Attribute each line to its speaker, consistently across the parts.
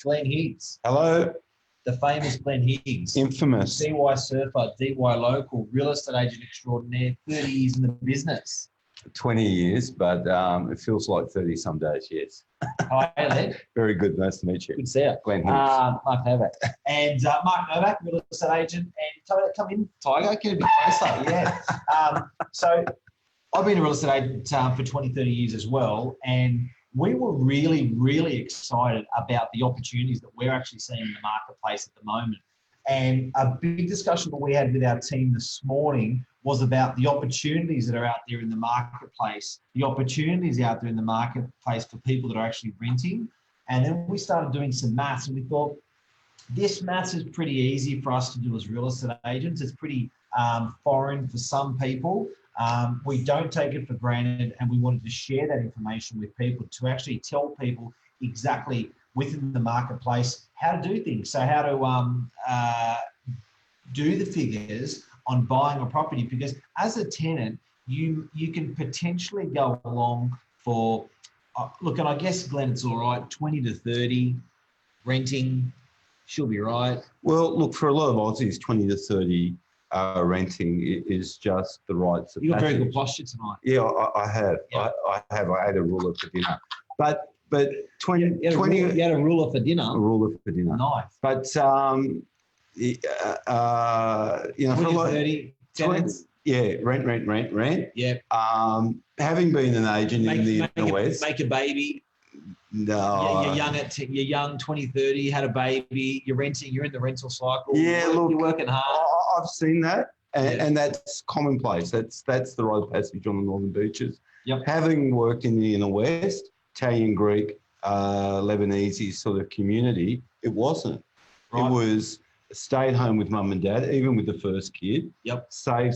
Speaker 1: Glenn Higgs,
Speaker 2: Hello,
Speaker 1: the famous Glenn Higgs,
Speaker 2: infamous.
Speaker 1: DY surfer, DY local, real estate agent extraordinaire, 30 years in the business.
Speaker 2: 20 years, but it feels like 30 some days, yes.
Speaker 1: Hi, Len.
Speaker 2: Very good. Nice to meet you.
Speaker 1: Good to see you.
Speaker 2: Glenn Higgs.
Speaker 1: Mark Novak. And Mark Novak, real estate agent. And come in, Tiger. Get a bit closer. Yeah. So I've been a real estate agent for 20, 30 years as well. And we were really, really excited about the opportunities that we're actually seeing in the marketplace at the moment. And a big discussion that we had with our team this morning was about the opportunities that are out there in the marketplace, the opportunities out there in the marketplace for people that are actually renting. And then we started doing some maths and we thought, this maths is pretty easy for us to do as real estate agents. It's pretty foreign for some people. We don't take it for granted, and we wanted to share that information with people to actually tell people exactly within the marketplace how to do things. So how to do the figures on buying a property, because as a tenant, you can potentially go along for, look, and I guess, Glenn, it's all right, 20 to 30 renting, she'll be right.
Speaker 2: Well, look, for a lot of Aussies, 20 to 30 renting is just the right.
Speaker 1: You've got very good posture tonight.
Speaker 2: Yeah, I have.
Speaker 1: Yeah.
Speaker 2: I have. I ate a ruler for dinner. But 20...
Speaker 1: You had a ruler for dinner?
Speaker 2: A ruler for dinner.
Speaker 1: Nice.
Speaker 2: But, you know, for a lot...
Speaker 1: 30 tenants?
Speaker 2: Yeah, rent.
Speaker 1: Yeah.
Speaker 2: Having been an agent in the West...
Speaker 1: Make a baby.
Speaker 2: No.
Speaker 1: You're young, 20, 30, had a baby, you're renting, you're in the rental cycle.
Speaker 2: Yeah,
Speaker 1: you're working hard.
Speaker 2: I've seen that, and that's commonplace. That's the rite of passage on the Northern Beaches.
Speaker 1: Yep.
Speaker 2: Having worked in the inner West, Italian, Greek, Lebanese sort of community, it wasn't. Right. It was stay at home with mum and dad, even with the first kid.
Speaker 1: Yep.
Speaker 2: Save.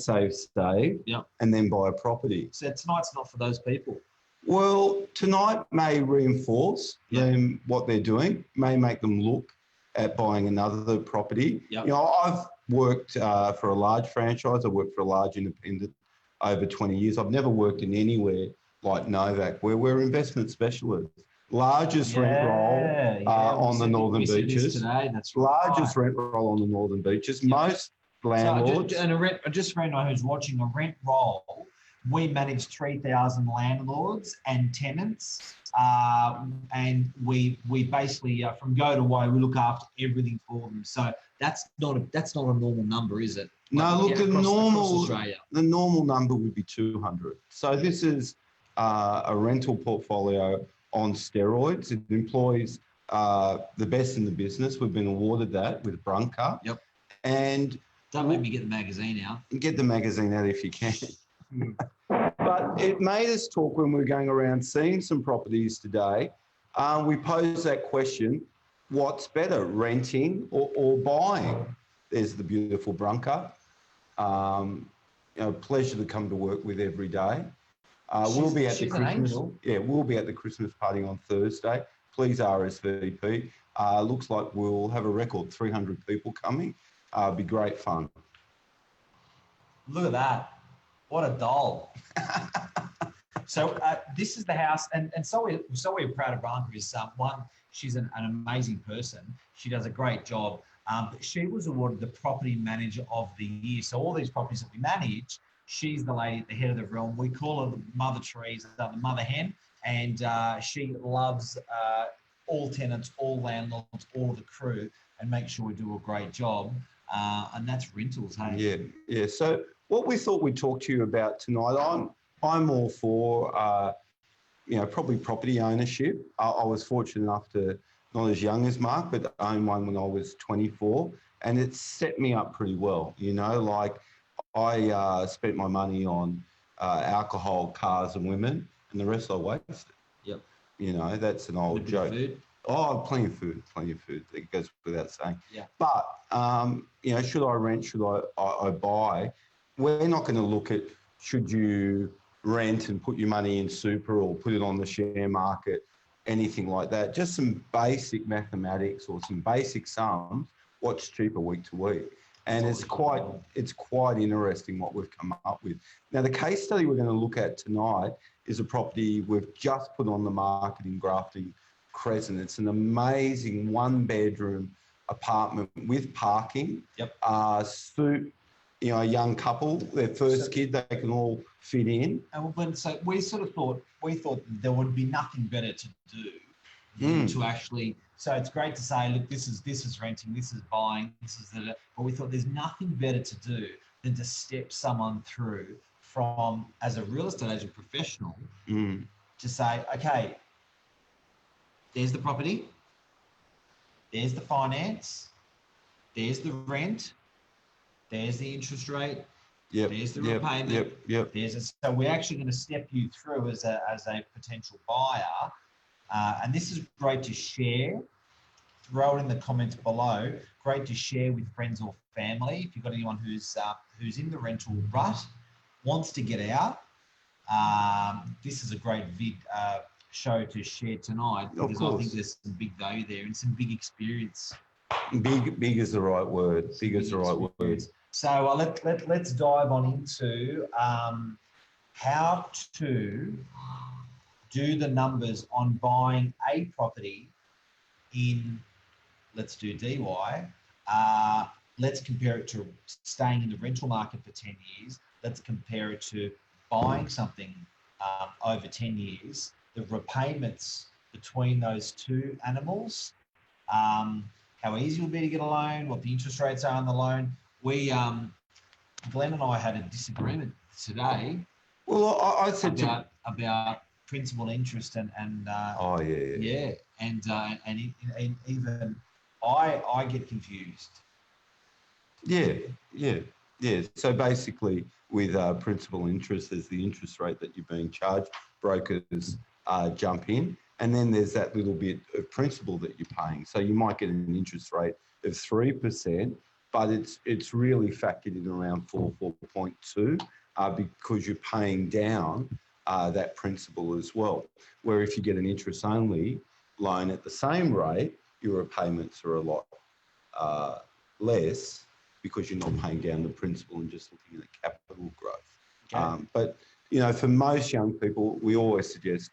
Speaker 1: Yep.
Speaker 2: And then buy a property.
Speaker 1: So tonight's not for those people.
Speaker 2: Well, tonight may reinforce them what they're doing, may make them look at buying another property.
Speaker 1: Yep.
Speaker 2: You know, I've worked for a large franchise. I worked for a large independent over 20 years. I've never worked in anywhere like Novak, where we're investment specialists. Largest rent roll on the Northern Beaches.
Speaker 1: Today, that's
Speaker 2: largest rent roll on the Northern Beaches. Yep. Most landlords.
Speaker 1: So just for anyone who's watching, a rent roll, we manage 3,000 landlords and tenants, and we basically from go to way we look after everything for them. So that's not a normal number, is it?
Speaker 2: No, look,
Speaker 1: across
Speaker 2: the normal number would be 200. So this is a rental portfolio on steroids. It employs the best in the business. We've been awarded that with Brunker.
Speaker 1: Yep.
Speaker 2: And
Speaker 1: don't make me get the magazine out.
Speaker 2: Get the magazine out if you can. But it made us talk when we were going around seeing some properties today. We posed that question, what's better, renting or buying? There's the beautiful Brunker. Pleasure to come to work with every day. We'll be at the Christmas. Yeah, we'll be at the Christmas party on Thursday. Please RSVP. Looks like we'll have a record 300 people coming. It'll be great fun.
Speaker 1: Look at that. What a doll. So this is the house, and so we're proud of Brunker. Is one, she's an amazing person. She does a great job. But she was awarded the property manager of the year. So all these properties that we manage, she's the lady at the head of the realm. We call her the Mother Teresa, the mother hen, and she loves all tenants, all landlords, all the crew, and make sure we do a great job. And that's rentals, hey?
Speaker 2: Yeah. So what we thought we'd talk to you about tonight, I'm all for, probably property ownership. I was fortunate enough to, not as young as Mark, but own one when I was 24, and it set me up pretty well. Like I spent my money on alcohol, cars, and women, and the rest I wasted.
Speaker 1: Yep.
Speaker 2: That's an old joke.
Speaker 1: Food?
Speaker 2: Oh, plenty of food. It goes without saying.
Speaker 1: Yeah.
Speaker 2: But, should I rent, should I buy? We're not going to look at should you rent and put your money in super or put it on the share market, anything like that. Just some basic mathematics or some basic sums. What's cheaper week to week? And it's quite interesting what we've come up with. Now, the case study we're going to look at tonight is a property we've just put on the market in Grafton Crescent. It's an amazing 1-bedroom apartment with parking.
Speaker 1: Yep.
Speaker 2: Suit, a young couple, their first kid, they can all fit in.
Speaker 1: And so we thought there would be nothing better to do than to actually. So it's great to say, look, this is renting, this is buying, this is the. But we thought there's nothing better to do than to step someone through from as a real estate agent professional to say, okay, there's the property, there's the finance, there's the rent, there's the interest rate, there's the repayment. So we're actually going to step you through as a potential buyer, and this is great to share. Throw it in the comments below. Great to share with friends or family. If you've got anyone who's in the rental rut, wants to get out, this is a great show to share tonight, because I think there's some big value there and some big experience.
Speaker 2: Big is the right word. Big is the right word.
Speaker 1: So let's dive on into how to do the numbers on buying a property in, let's do DY. Let's compare it to staying in the rental market for 10 years. Let's compare it to buying something over 10 years. The repayments between those two animals, how easy it will be to get a loan, what the interest rates are on the loan. We, Glenn and I had a disagreement today.
Speaker 2: Well, I said
Speaker 1: about principal interest and and even I get confused.
Speaker 2: Yeah. So basically, with principal interest, there's the interest rate that you're being charged. Brokers jump in, and then there's that little bit of principal that you're paying. So you might get an interest rate of 3%, but it's really factored in around 4.2 because you're paying down that principal as well. Where if you get an interest-only loan at the same rate, your repayments are a lot less, because you're not paying down the principal and just looking at capital growth. Okay. But for most young people, we always suggest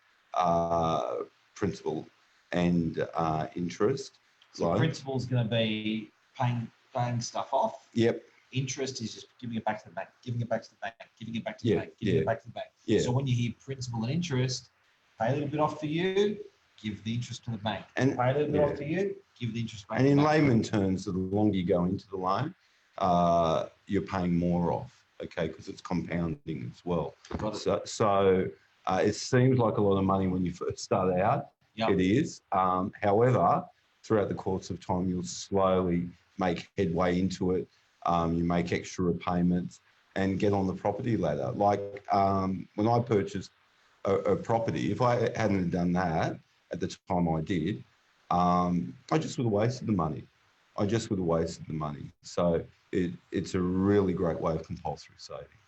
Speaker 2: principal and interest.
Speaker 1: So principal is going to be paying stuff off.
Speaker 2: Yep.
Speaker 1: Interest is just giving it back to the bank, giving it back to the bank, giving it back to the bank, giving it back to the bank.
Speaker 2: Yeah.
Speaker 1: So when you hear principal and interest, pay a little bit off for you, give the interest to the bank. And pay a little bit off for you, give the interest back.
Speaker 2: And in layman terms, the longer you go into the loan, you're paying more off, okay, because it's compounding as well.
Speaker 1: Got it.
Speaker 2: So it seems like a lot of money when you first start out. Yep. It is. However, throughout the course of time, you'll slowly make headway into it. You make extra repayments and get on the property ladder. Like when I purchased a property, if I hadn't done that at the time I did, I just would have wasted the money. So it's a really great way of compulsory saving.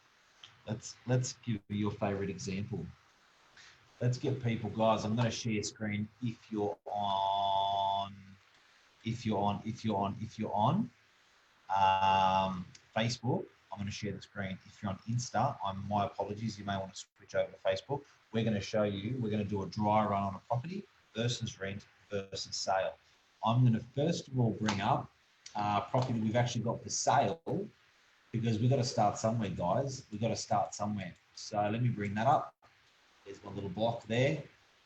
Speaker 1: Let's give you your favourite example. Let's get people, guys. I'm going to share screen if you're on Facebook. I'm going to share the screen. If you're on Insta, my apologies. You may want to switch over to Facebook. We're going to show you. We're going to do a dry run on a property versus rent versus sale. I'm going to first of all bring up property that we've actually got for sale, because we've got to start somewhere, guys. We've got to start somewhere. So let me bring that up. There's my little block there.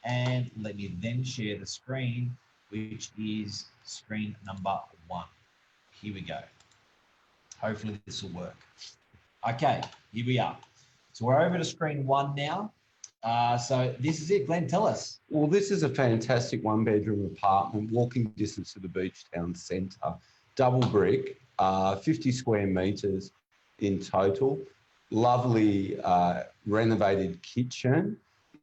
Speaker 1: And let me then share the screen, which is screen number 1. Here we go. Hopefully this will work. Okay, here we are. So we're over to screen 1 now. So this is it. Glenn, tell us.
Speaker 2: Well, this is a fantastic 1-bedroom apartment, walking distance to the beach town centre, double brick, 50 square metres in total, lovely renovated kitchen,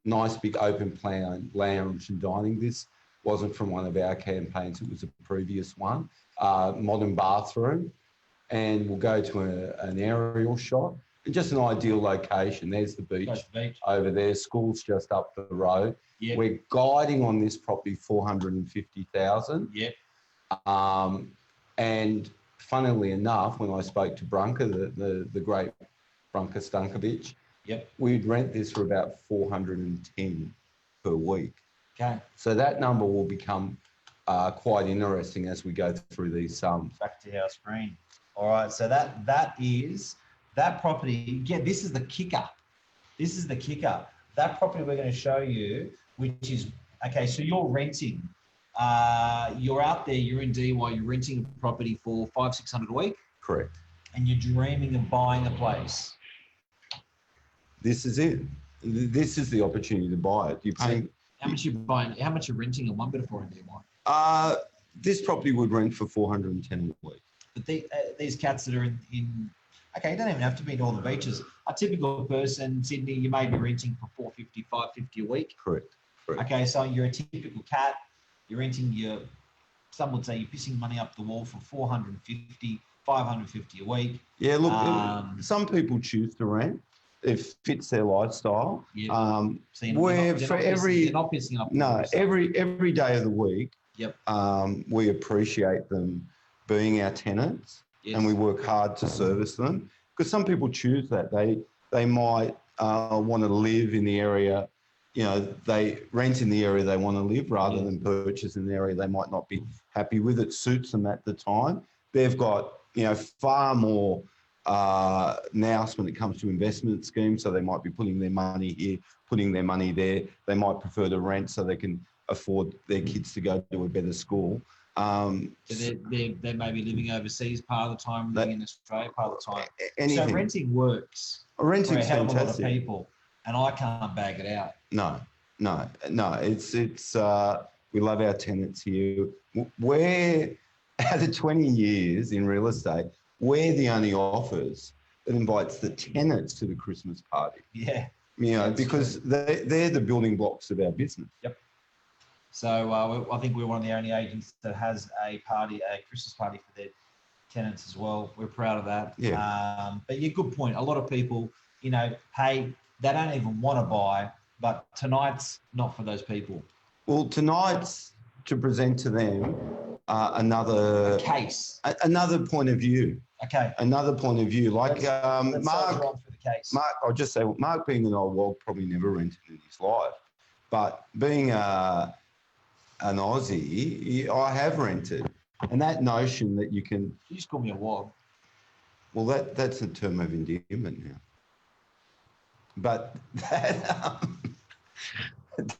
Speaker 2: nice big open plan lounge and dining. This wasn't from one of our campaigns, it was a previous one. Modern bathroom, and we'll go to an aerial shot. And just an ideal location. There's the beach over there. School's just up the road. Yep. We're guiding on this property 450,000.
Speaker 1: Yep.
Speaker 2: And funnily enough, when I spoke to Brunker, the great Brunker Stankovic,
Speaker 1: yep,
Speaker 2: we'd rent this for about 410 per week.
Speaker 1: Okay.
Speaker 2: So that number will become quite interesting as we go through these sums.
Speaker 1: Back to our screen. All right. So that is that property. Yeah, this is the kicker. This is the kicker. That property we're going to show you, which is okay. So you're renting. You're out there. You're in DY. You're renting a property for $500-600 a week,
Speaker 2: Correct.
Speaker 1: and you're dreaming of buying a place.
Speaker 2: This is it. This is the opportunity to buy it. You've seen.
Speaker 1: How much you buying? How much you're renting a one bed for in DY?
Speaker 2: This property would rent for $410 a week.
Speaker 1: But these cats that are in okay, you don't even have to be in all the beaches. A typical person, Sydney, you may be renting for $450, $550 a week.
Speaker 2: Correct.
Speaker 1: Okay, so you're a typical cat. You're renting some would say you're pissing money up the wall for $450, $550 a week.
Speaker 2: Yeah, look, some people choose to rent. It fits their lifestyle.
Speaker 1: Yeah.
Speaker 2: They're not
Speaker 1: pissing up.
Speaker 2: No, every day of the week.
Speaker 1: Yep.
Speaker 2: We appreciate them being our tenants, and we work hard to service them. Because some people choose that they might want to live in the area. You know, they rent in the area they want to live rather than purchase in the area they might not be happy with. It suits them at the time. They've got far more now when it comes to investment schemes, so they might be putting their money here, putting their money there. They might prefer to rent so they can afford their kids to go to a better school.
Speaker 1: So they may be living overseas part of the time, living in Australia part of the time.
Speaker 2: Anything.
Speaker 1: So renting works
Speaker 2: Renting's
Speaker 1: for a hell of a lot of
Speaker 2: fantastic.
Speaker 1: people, and I can't bag it out.
Speaker 2: No. It's we love our tenants here. We're out of 20 years in real estate, we're the only office that invites the tenants to the Christmas party.
Speaker 1: Yeah.
Speaker 2: Because they're the building blocks of our business.
Speaker 1: Yep. So I think we're one of the only agents that has a Christmas party for their tenants as well. We're proud of that.
Speaker 2: Yeah.
Speaker 1: But yeah, good point. A lot of people, hey, they don't even want to buy, but tonight's not for those people.
Speaker 2: Well, tonight's to present to them another
Speaker 1: case,
Speaker 2: another point of view.
Speaker 1: Okay.
Speaker 2: Another point of view. Like
Speaker 1: let's
Speaker 2: Mark,
Speaker 1: run through the case.
Speaker 2: I'll just say, Mark being an old wog probably never rented in his life, but being an Aussie, I have rented, and that notion that you can.
Speaker 1: You just call me a wog.
Speaker 2: Well, that's a term of endearment now. But that,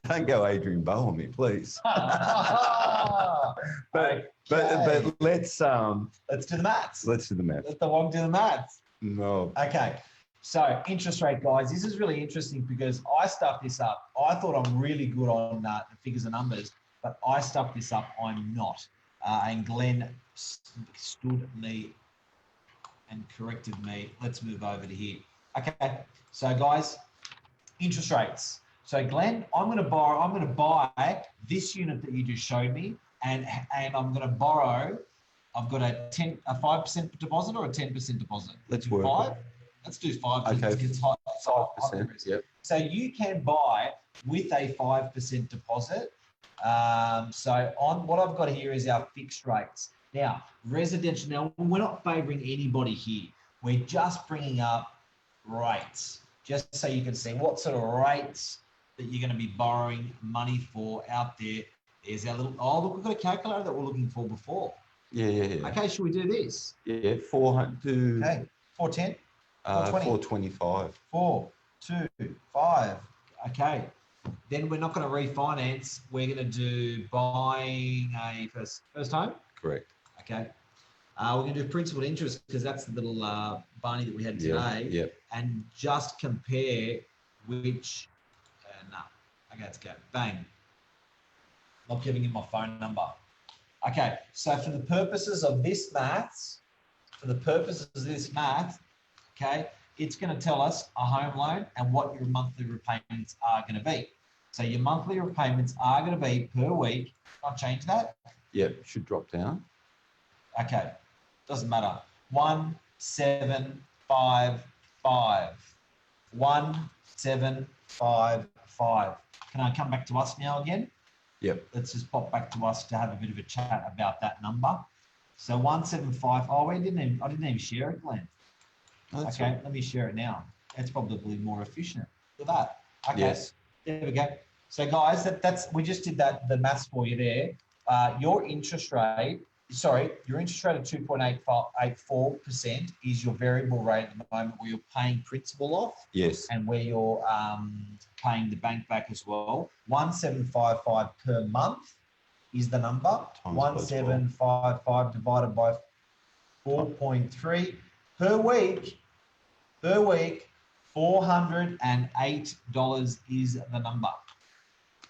Speaker 2: don't go Adrian Bowe on me, please. But let's
Speaker 1: do the maths.
Speaker 2: Let's do the maths.
Speaker 1: Let the wog do the maths.
Speaker 2: No.
Speaker 1: Okay. So interest rate, guys, this is really interesting because I stuffed this up. I thought I'm really good on the figures and numbers, but I stuffed this up. I'm not. And Glenn stood me and corrected me. Let's move over to here. Okay. So guys, interest rates. So Glenn, I'm going to buy this unit that you just showed me, and I'm going to borrow. I've got a 5% deposit or a 10% deposit.
Speaker 2: Let's work.
Speaker 1: 5. Let's do 5.
Speaker 2: Okay.
Speaker 1: It's high,
Speaker 2: 5%. Yep.
Speaker 1: So you can buy with a 5% deposit. So on what I've got here is our fixed rates. Now, residential. Now we're not favouring anybody here. We're just bringing up rates, just so you can see what sort of rates that you're going to be borrowing money for out there. There's our little. Oh, look, we've got a calculator that we're looking for before.
Speaker 2: Yeah.
Speaker 1: Okay, should we do this?
Speaker 2: Yeah, 400.
Speaker 1: Okay, 410.
Speaker 2: 425.
Speaker 1: 4, 2, 5. Okay. Then we're not going to refinance. We're going to do buying a first home.
Speaker 2: Correct.
Speaker 1: Okay. We're going to do principal interest because that's the little Barney that we had today.
Speaker 2: Yep.
Speaker 1: And just compare which. No. Okay, let's go. Bang. Not giving him my phone number. Okay. So for the purposes of this maths, okay, it's going to tell us a home loan and what your monthly repayments are going to be. So your monthly repayments are going to be per week. I'll change that.
Speaker 2: Yep, should drop down.
Speaker 1: Okay, doesn't matter. 1755. 1755. Can I come back to us now again?
Speaker 2: Yep.
Speaker 1: Let's just pop back to us to have a bit of a chat about that number. So 175. Oh, I didn't even share it, Glenn.
Speaker 2: That's
Speaker 1: okay, let me share it now. It's probably more efficient. Look at that. Okay.
Speaker 2: Yes.
Speaker 1: There we go. So guys, we just did the maths for you there. Your interest rate of 2.84% is your variable rate at the moment, where you're paying principal off.
Speaker 2: Yes.
Speaker 1: And where you're paying the bank back as well. 1755 per month is the number. 1755 divided by 4.3 per week. $408 is the number.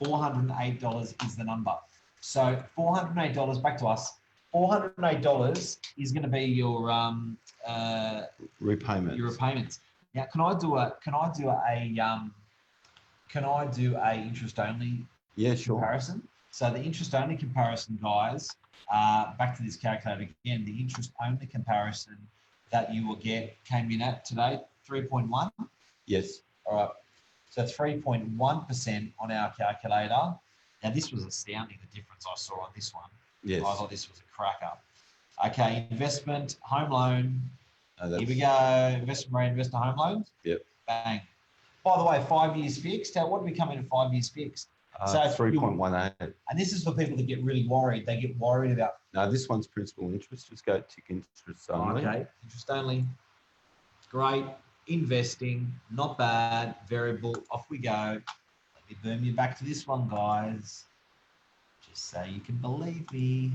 Speaker 1: $408 is the number. So $408, back to us. $408 is going to be your
Speaker 2: repayments.
Speaker 1: Your repayments. Now, can I do a interest only comparison? So the interest only comparison, guys, back to this calculator again, the interest only comparison that you will get came in at today, 3.1.
Speaker 2: Yes.
Speaker 1: All right. So 3.1% on our calculator. Now, this was astounding, the difference I saw on this one.
Speaker 2: Yes.
Speaker 1: I thought this was a cracker. Okay, investment, home loan.
Speaker 2: Oh,
Speaker 1: Here we go. Investment rate, investor home loans.
Speaker 2: Yep.
Speaker 1: Bang. By the way, 5 years fixed. What do we come in at 5 years fixed?
Speaker 2: So 3.18.
Speaker 1: And this is for people that get really worried. They get worried about.
Speaker 2: No, this one's principal interest. Just go tick interest only.
Speaker 1: Okay, interest only. Great. Investing, not bad. Variable, off we go. Let me boom you back to this one, guys. Just so you can believe me.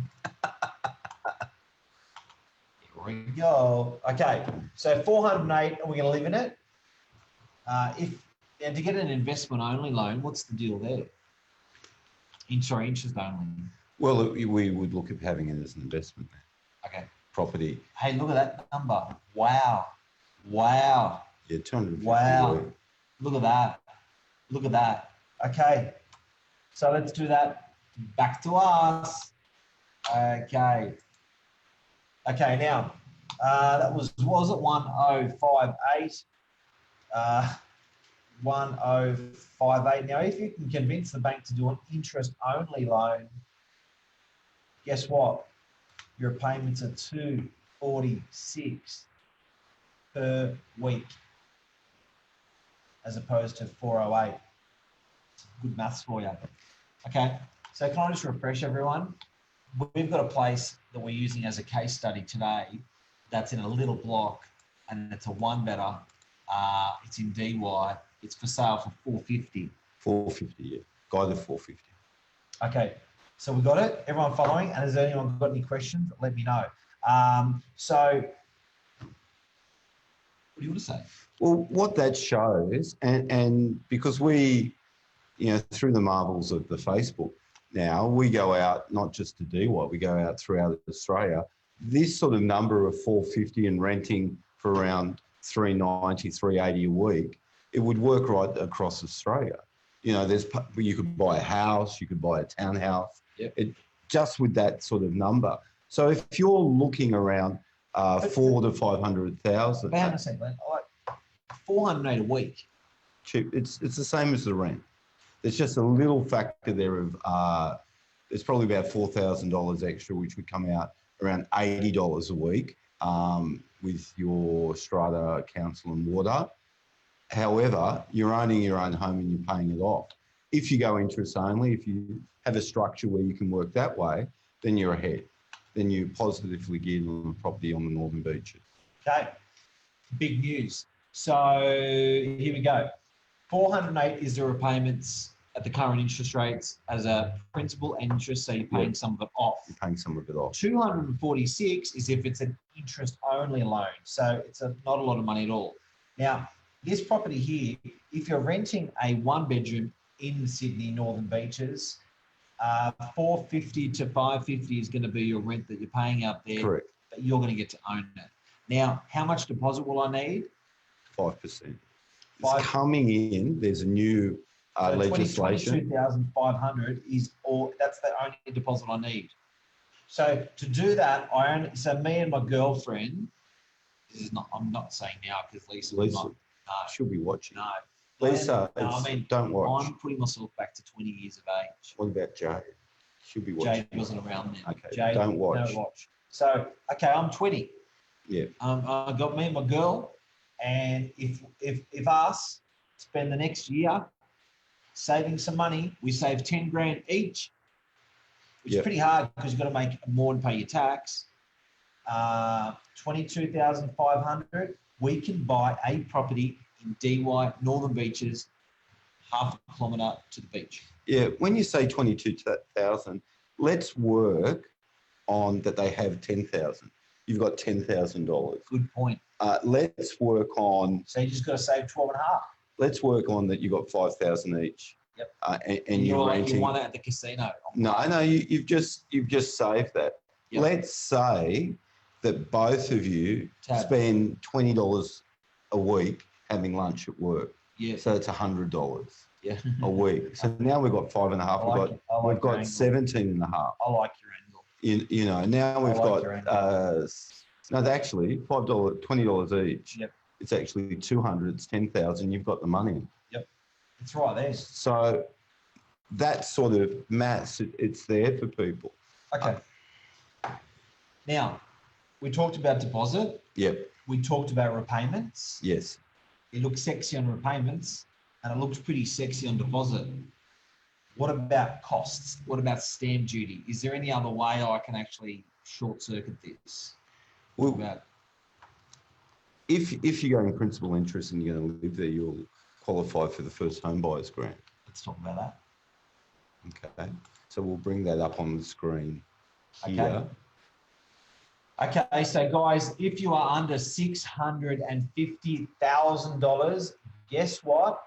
Speaker 1: Here we go. Okay, so 408, are we going to live in it? And to get an investment only loan, what's the deal there? Interest only.
Speaker 2: Well, we would look at having it as an investment.
Speaker 1: Okay.
Speaker 2: Property.
Speaker 1: Hey, look at that number. Wow. Wow.
Speaker 2: Yeah, 250.
Speaker 1: Wow. Look at that. Look at that. Okay. So let's do that. Back to us. Okay. Okay, now, that was it 1058? 1058. Now, if you can convince the bank to do an interest-only loan, guess what? Your payments are $246 per week, as opposed to 408. It's good maths for you. Okay, so can I just refresh everyone? We've got a place that we're using as a case study today that's in a little block, and it's a one better. It's in DY. It's for sale for 450.
Speaker 2: 450, yeah. Guided 450.
Speaker 1: Okay, so we got it. Everyone following? And has anyone got any questions? Let me know. So, what do you want to say?
Speaker 2: Well, what that shows, and because we, through the marvels of the Facebook now, we go out not just to DY, we go out throughout Australia. This sort of number of 450 and renting for around 390, 380 a week, it would work right across Australia. You could buy a house, you could buy a townhouse, just with that sort of number. So if you're looking around 400 to 500,000,
Speaker 1: hang on a second, 408 a week.
Speaker 2: Cheap. It's the same as the rent. There's just a little factor there of there's probably about $4,000 extra, which would come out around $80 a week with your strata, council, and water. However, you're owning your own home and you're paying it off. If you go interest only, if you have a structure where you can work that way, then you're ahead. Then you positively geared on the property on the Northern Beaches.
Speaker 1: Okay, big news. So here we go. 408 is the repayments at the current interest rates as a principal and interest, so you're paying some of it off.
Speaker 2: You're paying some of it off.
Speaker 1: 246 is if it's an interest-only loan, so it's not a lot of money at all. Now, this property here, if you're renting a one-bedroom in Sydney, Northern Beaches, 450 to 550 is going to be your rent that you're paying out there.
Speaker 2: Correct.
Speaker 1: But you're going to get to own it. Now, how much deposit will I need?
Speaker 2: 5%. It's coming in. There's a new legislation.
Speaker 1: 22,500 is all. That's the only deposit I need. So to do that, me and my girlfriend. This is not. I'm not saying now because Lisa.
Speaker 2: She'll be watching.
Speaker 1: No.
Speaker 2: Lisa, don't watch.
Speaker 1: I'm putting myself back to 20 years of age.
Speaker 2: What about Jade? She'll be watching.
Speaker 1: Jade wasn't around then.
Speaker 2: Okay,
Speaker 1: Jade,
Speaker 2: don't watch.
Speaker 1: Don't watch. So, okay, I'm 20.
Speaker 2: Yeah.
Speaker 1: I got me and my girl, and if us spend the next year saving some money. We save 10 grand each, which is
Speaker 2: Yep.
Speaker 1: pretty hard because you've got to make more and pay your tax. 22,500. We can buy a property in DY, Northern Beaches, half a kilometre to the beach.
Speaker 2: Yeah, when you say 22,000, let's work on that they have 10,000. You've got $10,000.
Speaker 1: Good point.
Speaker 2: Let's work on.
Speaker 1: So you just got to save 12 and a half.
Speaker 2: Let's work on that. You got 5,000 each.
Speaker 1: Yep.
Speaker 2: And you're renting.
Speaker 1: You won it at the casino.
Speaker 2: No, you've just saved that.
Speaker 1: Yep.
Speaker 2: Let's say that both of you
Speaker 1: Tab.
Speaker 2: spend $20 a week having lunch at work.
Speaker 1: Yeah.
Speaker 2: So it's $100
Speaker 1: Yeah.
Speaker 2: a week. So now we've got 5.5. We've got 17.5.
Speaker 1: I like your angle.
Speaker 2: You know, now we've
Speaker 1: like your
Speaker 2: got no, actually $5, $20 each.
Speaker 1: Yep.
Speaker 2: It's actually 200. It's 10,000. You've got the money.
Speaker 1: It's right there.
Speaker 2: So that sort of maths, it's there for people.
Speaker 1: Okay. Now, we talked about deposit.
Speaker 2: Yep.
Speaker 1: We talked about repayments.
Speaker 2: Yes.
Speaker 1: It looks sexy on repayments and it looks pretty sexy on deposit. What about costs? What about stamp duty? Is there any other way I can actually short circuit this?
Speaker 2: Well,
Speaker 1: About
Speaker 2: if you're going principal interest and you're going to live there, you'll qualify for the first home buyers grant.
Speaker 1: let's talk about that.
Speaker 2: Okay. So we'll bring that up on the screen here.
Speaker 1: Okay, so guys, if you are under $650,000, guess what?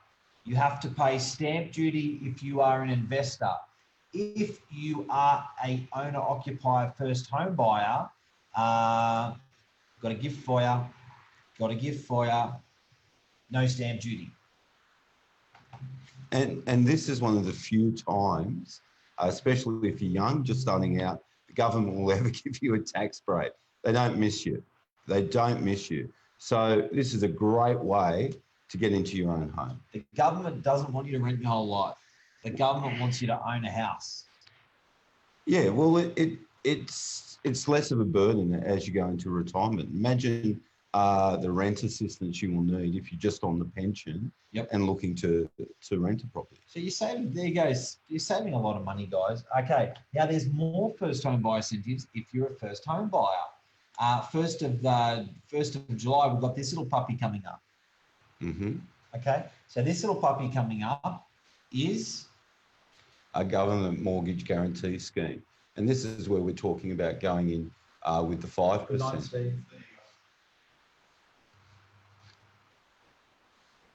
Speaker 1: You have to pay stamp duty if you are an investor. If you are a owner-occupier first home buyer, got a gift for you. No stamp duty.
Speaker 2: And this is one of the few times, especially if you're young, just starting out, the government will ever give you a tax break. They don't miss you. They don't miss you. So this is a great way to get into your own home.
Speaker 1: The government doesn't want you to rent your whole life. The government wants you to own a house.
Speaker 2: Yeah, well, it's less of a burden as you go into retirement. Imagine the rent assistance you will need if you're just on the pension and looking to rent a property.
Speaker 1: So you're saving, there you go, you're saving a lot of money, guys. Okay, now there's more first home buyer incentives if you're a first home buyer. 1st of July, we've got this little puppy coming up.
Speaker 2: Mm-hmm.
Speaker 1: Okay, so this little puppy coming up is
Speaker 2: a government mortgage guarantee scheme. And this is where we're talking about going in with the 5%.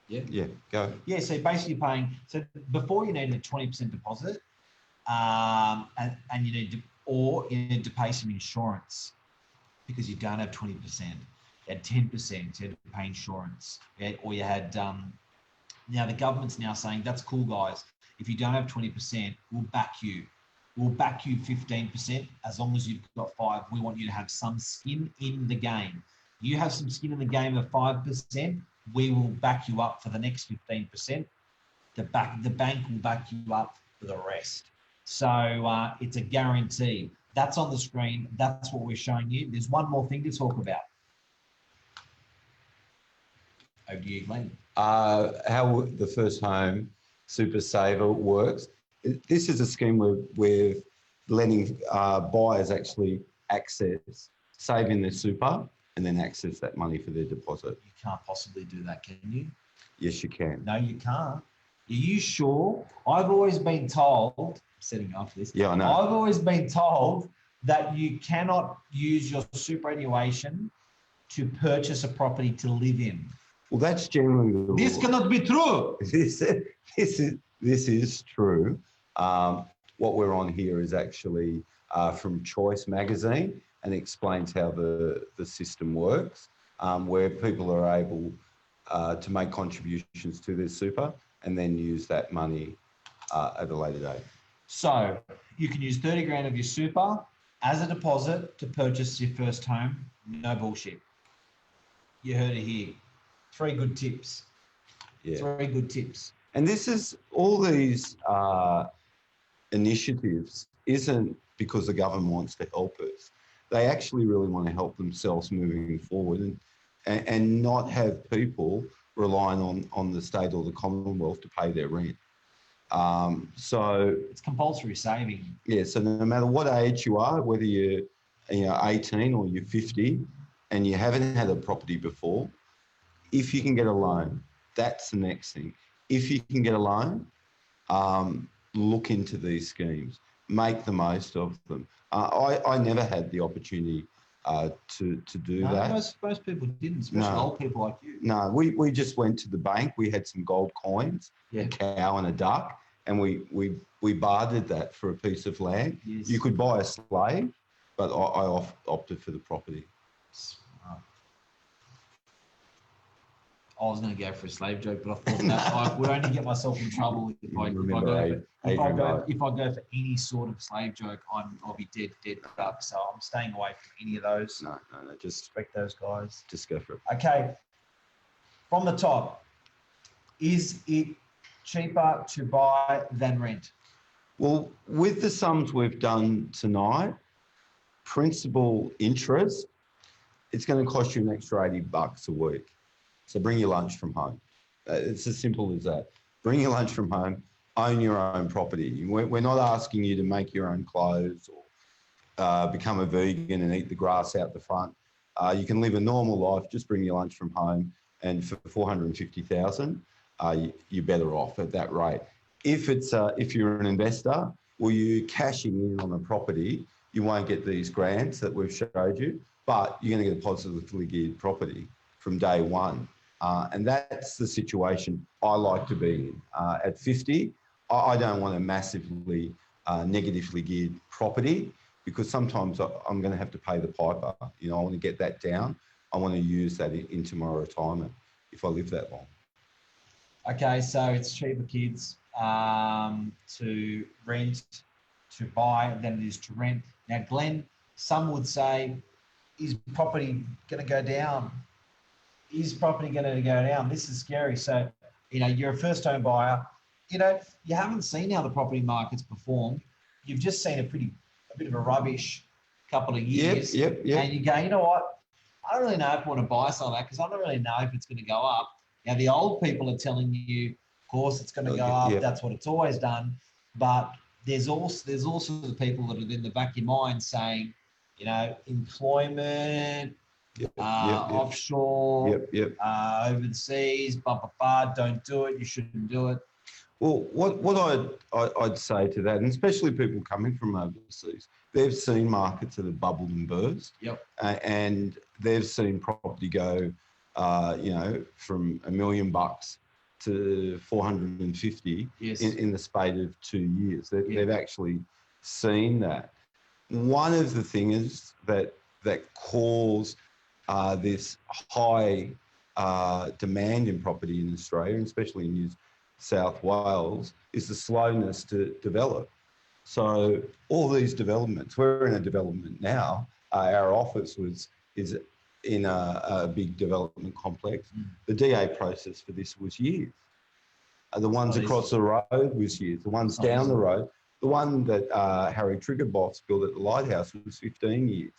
Speaker 2: Yeah, go.
Speaker 1: Yeah, so basically paying, so before you need a 20% deposit and you need to, or you need to pay some insurance because you don't have 20%. You had 10%, you had to pay insurance. Or you had, now the government's now saying, that's cool, guys. If you don't have 20%, we'll back you. We'll back you 15% as long as you've got 5%. We want you to have some skin in the game. You have some skin in the game of 5%, we will back you up for the next 15%. The bank will back you up for the rest. So it's a guarantee. That's on the screen. That's what we're showing you. There's one more thing to talk about. Over to you, Glenn.
Speaker 2: How the first home super saver works. This is a scheme where we're letting buyers actually access saving their super and then access that money for their deposit.
Speaker 1: You can't possibly do that, can you?
Speaker 2: Yes, you can.
Speaker 1: No, you can't. Are you sure? I've always been told, setting up for this.
Speaker 2: Yeah, I know.
Speaker 1: I've always been told that you cannot use your superannuation to purchase a property to live in.
Speaker 2: Well, that's generally the
Speaker 1: This
Speaker 2: rule.
Speaker 1: cannot be true.
Speaker 2: This is true. What we're on here is actually from Choice magazine and explains how the system works, where people are able to make contributions to their super and then use that money at a later date.
Speaker 1: So you can use 30 grand of your super as a deposit to purchase your first home. No bullshit. You heard it here. 3 good tips.
Speaker 2: Yeah.
Speaker 1: 3 good tips.
Speaker 2: And this is all these initiatives isn't because the government wants to help us. They actually really want to help themselves moving forward and not have people relying on the state or the Commonwealth to pay their rent. So
Speaker 1: It's compulsory saving.
Speaker 2: yeah, so no matter what age you are, whether you're 18 or you're 50 and you haven't had a property before, if you can get a loan, that's the next thing. If you can get a loan, look into these schemes, make the most of them. I never had the opportunity to do
Speaker 1: No,
Speaker 2: that.
Speaker 1: most people didn't, especially
Speaker 2: No.
Speaker 1: old people like you.
Speaker 2: No, we just went to the bank. We had some gold coins,
Speaker 1: Yeah.
Speaker 2: a cow and a duck, and we bartered that for a piece of land.
Speaker 1: Yes.
Speaker 2: You could buy a slave, but I opted for the property.
Speaker 1: Smart. I was going to go for a slave joke, but I thought that I would only get myself in trouble if I go for any sort of slave joke. I'll be dead duck. So I'm staying away from any of those.
Speaker 2: No, just
Speaker 1: Respect those guys.
Speaker 2: just go for it.
Speaker 1: Okay, from the top, is it cheaper to buy than rent?
Speaker 2: Well, with the sums we've done tonight, principal interest, it's going to cost you an extra $80 a week. So bring your lunch from home. It's as simple as that. Bring your lunch from home, own your own property. We're not asking you to make your own clothes or become a vegan and eat the grass out the front. You can live a normal life, just bring your lunch from home, and for $450,000, you're better off at that rate. If you're an investor or you're cashing in on a property, you won't get these grants that we've showed you, but you're going to get a positively geared property from day one. And that's the situation I like to be in. At 50, I don't want a massively negatively geared property because sometimes I'm going to have to pay the piper. I want to get that down. I want to use that into my retirement if I live that long.
Speaker 1: Okay, so it's cheaper, kids, to rent, to buy than it is to rent. Now, Glenn, some would say, is property going to go down? Is property going to go down? This is scary. So, you're a first home buyer. You haven't seen how the property market's performed. You've just seen a bit of a rubbish couple of years.
Speaker 2: Yep.
Speaker 1: And you go, you know what? I don't really know if I want to buy some of that because I don't really know if it's going to go up. Now, the old people are telling you, of course, it's going to go up.
Speaker 2: Yep.
Speaker 1: That's what it's always done. But there's also the people that are in the back of your mind saying, employment, offshore, overseas, don't do it. You shouldn't do it.
Speaker 2: Well, what I'd say to that, and especially people coming from overseas, they've seen markets that have bubbled and burst.
Speaker 1: Yep.
Speaker 2: And they've seen property go, from $1 million to 450 in the spate of 2 years. They've actually seen that. One of the things that cause this high demand in property in Australia, and especially in New South Wales, is the slowness to develop. So all these developments, we're in a development now. Our office is in a big development complex. The DA process for this was years. The ones across the road was years. The ones down the road, the one that Harry Triggerbots built at the Lighthouse was 15 years.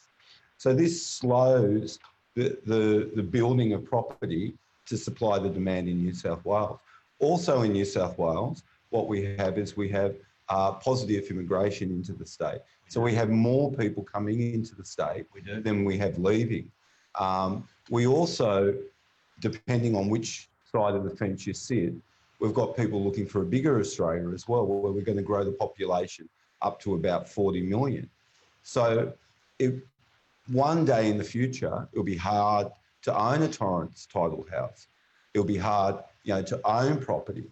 Speaker 2: So this slows the building of property to supply the demand in New South Wales. Also in New South Wales, what we have positive immigration into the state. So we have more people coming into the state than we have leaving. We also, depending on which side of the fence you sit, we've got people looking for a bigger Australia as well, where we're going to grow the population up to about 40 million. So one day in the future, it'll be hard to own a Torrens title house. It'll be hard, to own property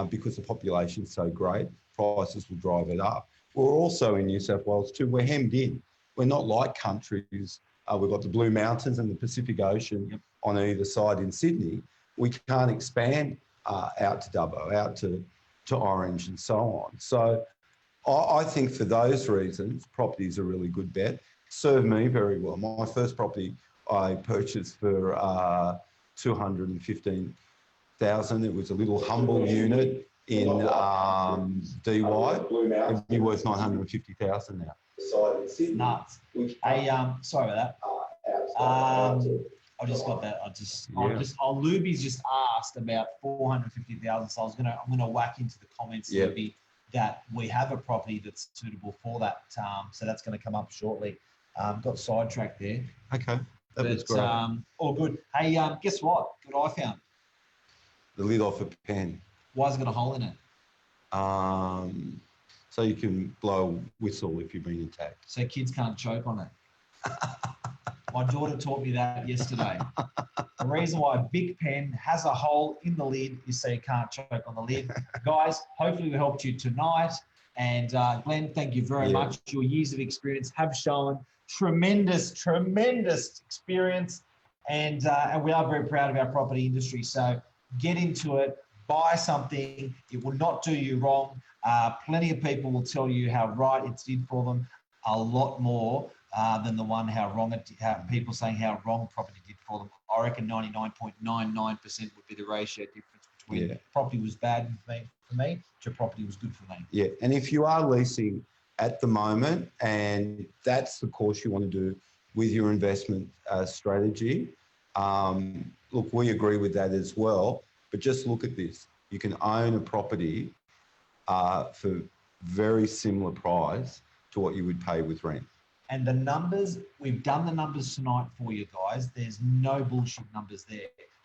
Speaker 2: because the population's so great, prices will drive it up. We're also in New South Wales too, we're hemmed in. We're not like countries. We've got the Blue Mountains and the Pacific Ocean on either side in Sydney. We can't expand out to Dubbo, out to Orange and so on. So I think for those reasons, property is a really good bet. Served me very well. My first property I purchased for $215,000. It was a little humble unit in DY. It'd be worth $950,000 now.
Speaker 1: Nuts. Hey, sorry about that. I just got that.
Speaker 2: Yeah.
Speaker 1: Luby's just asked about 450,000. So I'm gonna whack into the comments,
Speaker 2: Yep.
Speaker 1: Luby, that we have a property that's suitable for that. So that's going to come up shortly. Got sidetracked there.
Speaker 2: Okay, that was great.
Speaker 1: All good. Hey, guess what? Good I found.
Speaker 2: The lid off a pen.
Speaker 1: Why has it got a hole in it?
Speaker 2: So you can blow a whistle if you're being attacked.
Speaker 1: So kids can't choke on it. My daughter taught me that yesterday. The reason why a big pen has a hole in the lid is so you can't choke on the lid. Guys, hopefully we helped you tonight. And Glenn, thank you very much. Your years of experience have shown tremendous experience. And we are very proud of our property industry. So get into it, buy something. It will not do you wrong. Plenty of people will tell you how right it did for them, a lot more than the one people saying how wrong property did for them. I reckon 99.99% would be the ratio difference between property was bad for me to property was good for me.
Speaker 2: Yeah, and if you are leasing at the moment and that's the course you want to do with your investment strategy, look, we agree with that as well. But just look at this. You can own a property for very similar price to what you would pay with rent.
Speaker 1: And the numbers, we've done the numbers tonight for you guys. There's no bullshit numbers there.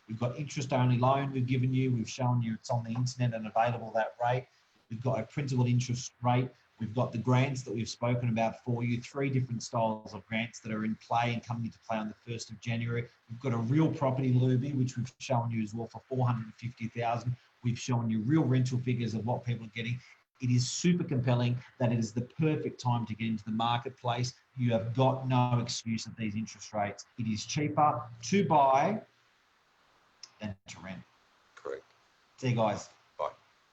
Speaker 1: We've got interest-only loan we've given you. We've shown you it's on the internet and available that rate. We've got a principal interest rate. We've got the grants that we've spoken about for you, 3 different styles of grants that are in play and coming into play on the 1st of January. We've got a real property, Luby, which we've shown you as well for 450,000. We've shown you real rental figures of what people are getting. It is super compelling that it is the perfect time to get into the marketplace. You have got no excuse at these interest rates. It is cheaper to buy than to rent.
Speaker 2: Correct.
Speaker 1: See you guys.